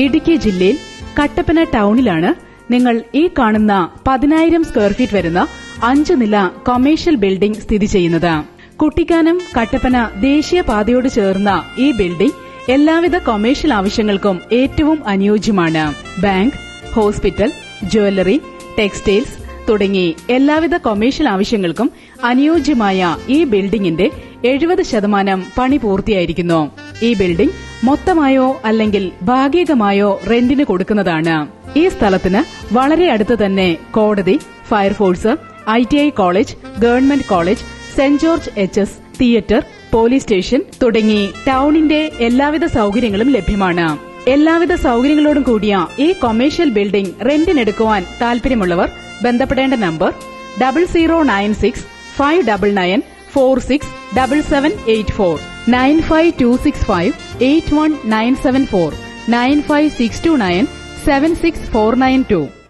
ഇടുക്കി ജില്ലയിൽ കട്ടപ്പന ടൌണിലാണ് നിങ്ങൾ ഈ കാണുന്ന 10,000 സ്ക്വയർ ഫീറ്റ് വരുന്ന 5 നില കൊമേഴ്ഷ്യൽ ബിൽഡിംഗ് സ്ഥിതി ചെയ്യുന്നത്. കുട്ടിക്കാനം കട്ടപ്പന ദേശീയപാതയോട് ചേർന്ന ഈ ബിൽഡിംഗ് എല്ലാവിധ കൊമേഴ്ഷ്യൽ ആവശ്യങ്ങൾക്കും ഏറ്റവും അനുയോജ്യമാണ്. ബാങ്ക്, ഹോസ്പിറ്റൽ, ജ്വല്ലറി, ടെക്സ്റ്റൈൽസ് തുടങ്ങി എല്ലാവിധ കൊമേഴ്ഷ്യൽ ആവശ്യങ്ങൾക്കും അനുയോജ്യമായ ഈ ബിൽഡിംഗിന്റെ 70% പണി പൂർത്തിയായിരിക്കുന്നു. ഈ ബിൽഡിംഗ് മൊത്തമായോ അല്ലെങ്കിൽ ഭാഗികമായോ റെന്റിന് കൊടുക്കുന്നതാണ്. ഈ സ്ഥലത്തിന് വളരെ അടുത്ത് തന്നെ കോടതി, fire force, ITI college, government college, saint George HS, theatre, police station തുടങ്ങി ടൌണിന്റെ എല്ലാവിധ സൌകര്യങ്ങളും ലഭ്യമാണ്. എല്ലാവിധ സൌകര്യങ്ങളോടും കൂടിയ ഈ കൊമേഴ്ഷ്യൽ ബിൽഡിംഗ് റെന്റിനെടുക്കുവാൻ താൽപര്യമുള്ളവർ ബന്ധപ്പെടേണ്ട നമ്പർ 0096 599 467784 95265 81974 95629 76492.